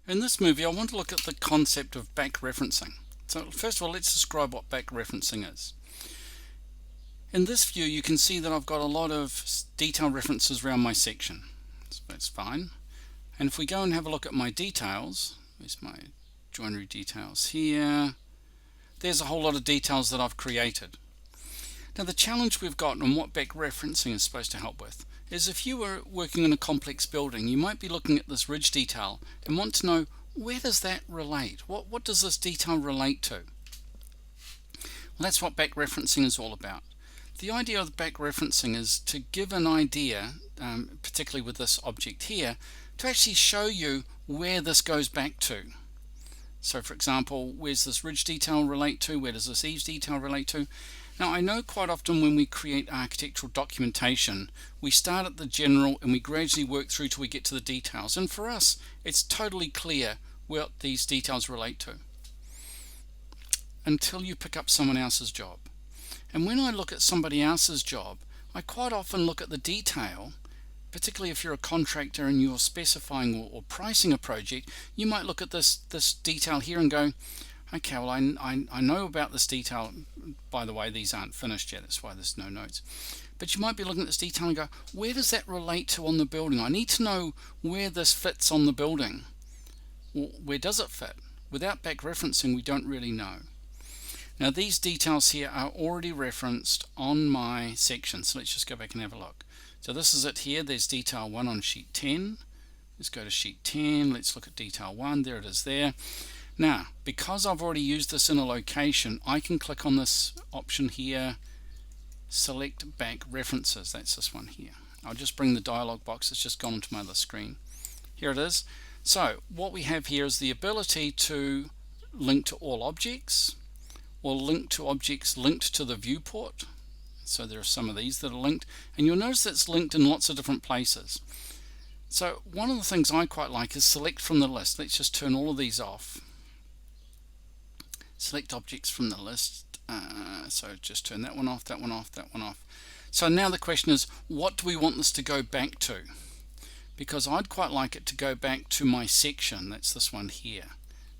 In this movie, I want to look at the concept of back referencing. So first of all, let's describe what back referencing is. In this view, you can see that I've got a lot of detailed references around my section. So that's fine. And if we go and have a look at my details, there's my joinery details here. There's a whole lot of details that I've created. Now the challenge we've got and what back referencing is supposed to help with is if you were working in a complex building, you might be looking at this ridge detail and want to know, where does that relate? What does this detail relate to? Well, that's what back referencing is all about. The idea of back referencing is to give an idea, particularly with this object here, to actually show you where this goes back to. So for example, where's this ridge detail relate to? Where does this eaves detail relate to? Now I know quite often when we create architectural documentation, we start at the general and we gradually work through till we get to the details. And for us, it's totally clear what these details relate to until you pick up someone else's job. And when I look at somebody else's job, I quite often look at the detail, particularly if you're a contractor and you're specifying or pricing a project. You might look at this detail here and go, okay, well I know about this detail. By the way, these aren't finished yet, that's why there's no notes. But you might be looking at this detail and go, where does that relate to on the building? I need to know where this fits on the building. Well, where does it fit? Without back referencing, we don't really know. Now these details here are already referenced on my section, so let's just go back and have a look. So this is it here. There's detail 1 on sheet 10. Let's go to sheet 10. Let's look at detail 1. There it is there. Now, because I've already used this in a location, I can click on this option here, select back references. That's this one here. I'll just bring the dialog box. It's just gone onto my other screen. Here it is. So what we have here is the ability to link to all objects, or link to objects linked to the viewport. So there are some of these that are linked, and you'll notice it's linked in lots of different places. So one of the things I quite like is select from the list. Let's just turn all of these off. Select objects from the list. So just turn that one off, that one off, that one off. So now the question is, what do we want this to go back to? Because I'd quite like it to go back to my section. That's this one here,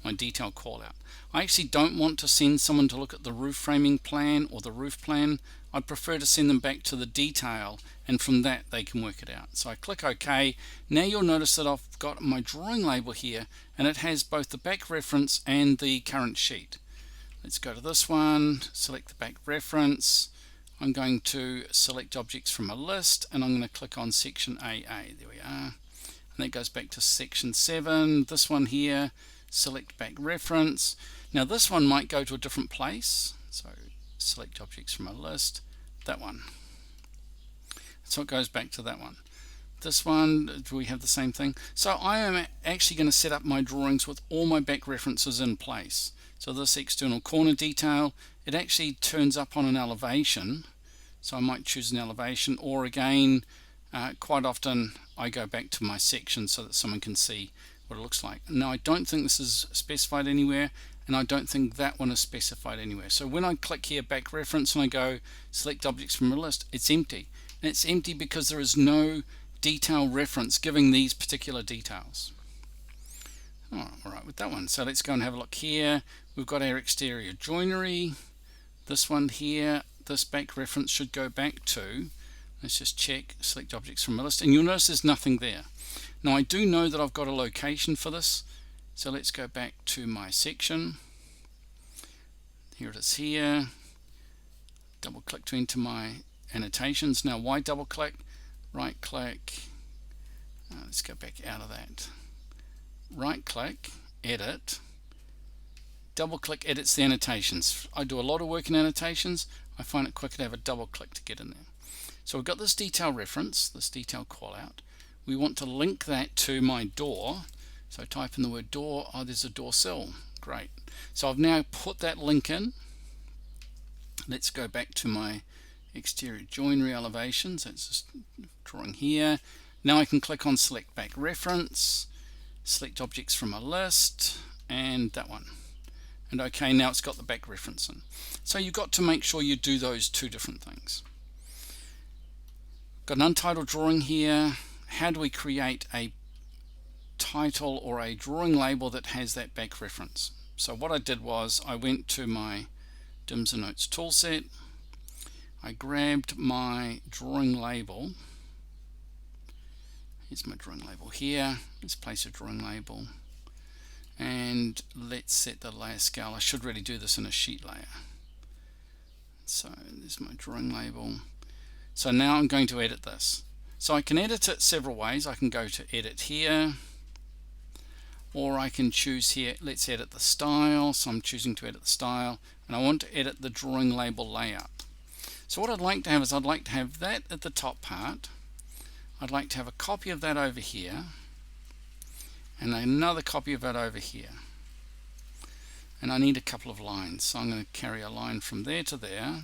my detail call out. I actually don't want to send someone to look at the roof framing plan or the roof plan. I'd prefer to send them back to the detail, and from that they can work it out. So I click OK. Now you'll notice that I've got my drawing label here, and it has both the back reference and the current sheet. Let's go to this one, select the back reference. I'm going to select objects from a list, and I'm going to click on section AA. There we are. And that goes back to section 7. This one here, select back reference. Now this one might go to a different place. So select objects from a list, that one. So it goes back to that one. This one, do we have the same thing? So I am actually going to set up my drawings with all my back references in place. So this external corner detail, it actually turns up on an elevation. So I might choose an elevation, or again, quite often I go back to my section so that someone can see what it looks like. Now I don't think this is specified anywhere, and I don't think that one is specified anywhere. So when I click here back reference and I go select objects from a list, it's empty. And it's empty because there is no detail reference giving these particular details. All right with that one. So let's go and have a look here. We've got our exterior joinery. This one here, this back reference should go back to, let's just check, select objects from a list, and you'll notice there's nothing there. Now I do know that I've got a location for this, so let's go back to my section. Here it is here. Double click to enter my annotations. Now why double click? Right click. Let's go back out of that. Right click, edit, double click edits the annotations. I do a lot of work in annotations. I find it quicker to have a double click to get in there. So we've got this detail reference, this detail call out. We want to link that to my door. So type in the word door. Oh, there's a door sill. Great. So I've now put that link in. Let's go back to my exterior joinery elevations. That's just drawing here. Now I can click on select back reference, select objects from a list, and that one. And okay, now it's got the back reference in. So you've got to make sure you do those two different things. Got an untitled drawing here. How do we create a title or a drawing label that has that back reference. So what I did was I went to my Dims and Notes toolset, I grabbed my drawing label. Here's my drawing label here. Let's place a drawing label, and let's set the layer scale. I should really do this in a sheet layer. So there's my drawing label. So now I'm going to edit this. So I can edit it several ways. I can go to edit here, or I can choose here, let's edit the style. So I'm choosing to edit the style, and I want to edit the drawing label layout. So what I'd like to have is I'd like to have that at the top part. I'd like to have a copy of that over here, and another copy of that over here. And I need a couple of lines. So I'm going to carry a line from there to there,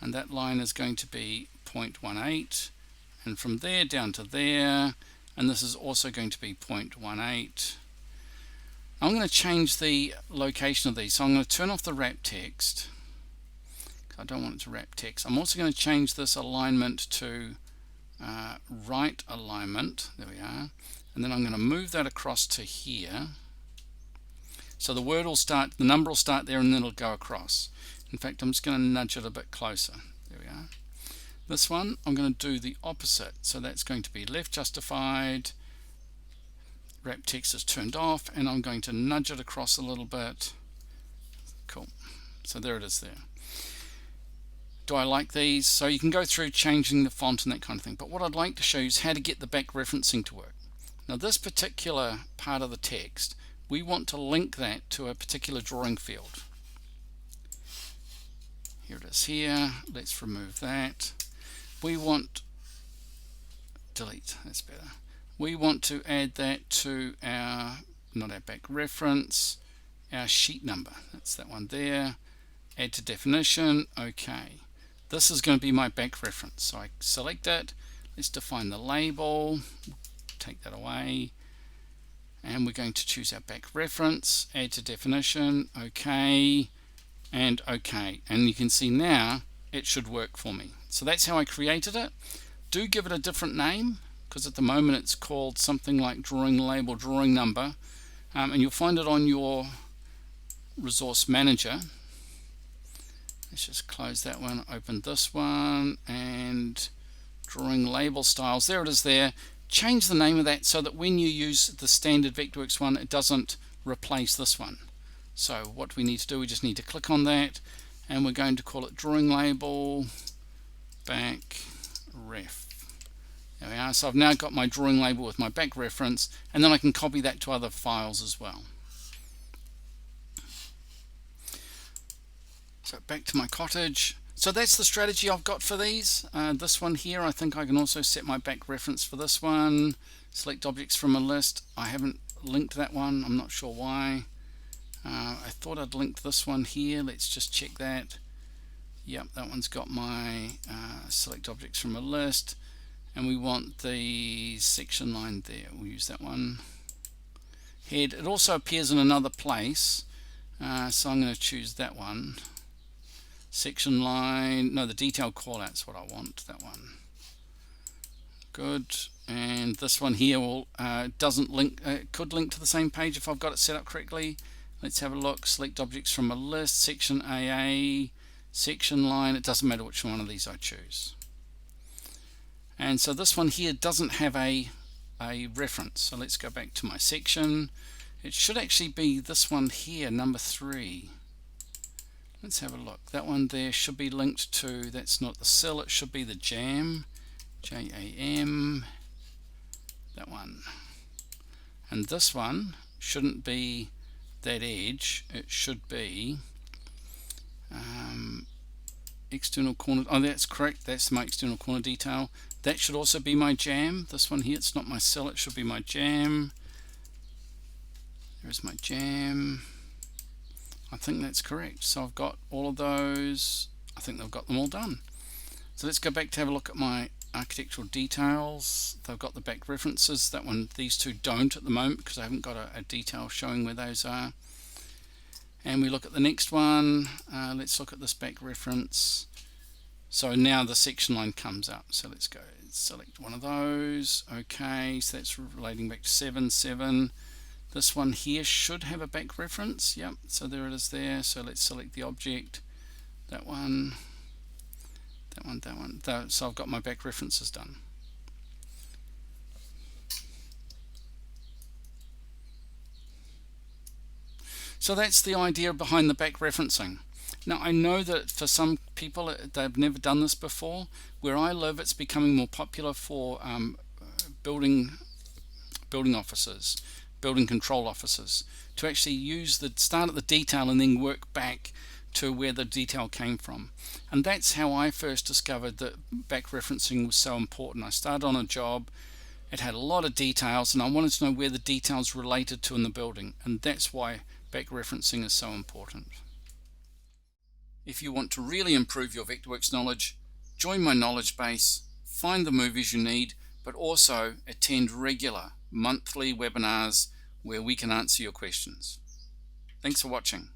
and that line is going to be 0.18, and from there down to there, and this is also going to be 0.18. I'm going to change the location of these. So I'm going to turn off the wrap text. I don't want it to wrap text. I'm also going to change this alignment to right alignment. There we are. And then I'm going to move that across to here. So the word will start, the number will start there, and then it'll go across. In fact, I'm just going to nudge it a bit closer. There we are. This one, I'm going to do the opposite. So that's going to be left justified. Wrap text is turned off, and I'm going to nudge it across a little bit. Cool. So there it is there. Do I like these? So you can go through changing the font and that kind of thing. But what I'd like to show you is how to get the back referencing to work. Now this particular part of the text, we want to link that to a particular drawing field. Here it is here. Let's remove that. We want, delete, that's better. We want to add that to our, not our back reference, our sheet number. That's that one there. Add to definition. Okay. This is going to be my back reference. So I select it. Let's define the label. Take that away. And we're going to choose our back reference. Add to definition. Okay. And okay. And you can see now it should work for me. So that's how I created it. Do give it a different name, because at the moment it's called something like drawing label, drawing number. And you'll find it on your resource manager. Let's just close that one, open this one, and drawing label styles. There it is there. Change the name of that so that when you use the standard Vectorworks one, it doesn't replace this one. So what we need to do, we just need to click on that, and we're going to call it drawing label back ref. There we are. So I've now got my drawing label with my back reference, and then I can copy that to other files as well. So back to my cottage. So that's the strategy I've got for these. This one here, I think I can also set my back reference for this one. Select objects from a list. I haven't linked that one. I'm not sure why. I thought I'd linked this one here. Let's just check that. Yep, that one's got my select objects from a list. And we want the section line there. We'll use that one. Head. It also appears in another place. So I'm going to choose that one. Section line, no, the detail callout's what I want, that one. Good. And this one here will doesn't link, could link to the same page if I've got it set up correctly. Let's have a look. Select objects from a list, section AA, section line. It doesn't matter which one of these I choose. And so this one here doesn't have a reference. So let's go back to my section. It should actually be this one here, number 3. Let's have a look. That one there should be linked to, that's not the cell, it should be the jam, J-A-M, that one. And this one shouldn't be that edge, it should be external corner. Oh, that's correct, that's my external corner detail. That should also be my jam. This one here, it's not my cell, it should be my jam. There's my jam. I think that's correct. So I've got all of those. I think they've got them all done. So let's go back to have a look at my architectural details. They've got the back references. That one, these two don't at the moment because I haven't got a detail showing where those are. And we look at the next one. Let's look at this back reference. So now the section line comes up. So let's go let's select one of those. Okay, so that's relating back to 7. This one here should have a back reference. Yep, so there it is there. So let's select the object, that one, that one, that one. So I've got my back references done. So that's the idea behind the back referencing. Now I know that for some people they've never done this before. Where I live, it's becoming more popular for building officers, building control officers, to actually use the start at the detail and then work back to where the detail came from. And that's how I first discovered that back referencing was so important. I started on a job, it had a lot of details, and I wanted to know where the details related to in the building, and that's why back referencing is so important. If you want to really improve your Vectorworks knowledge, join my knowledge base, find the movies you need, but also attend regular monthly webinars where we can answer your questions. Thanks for watching.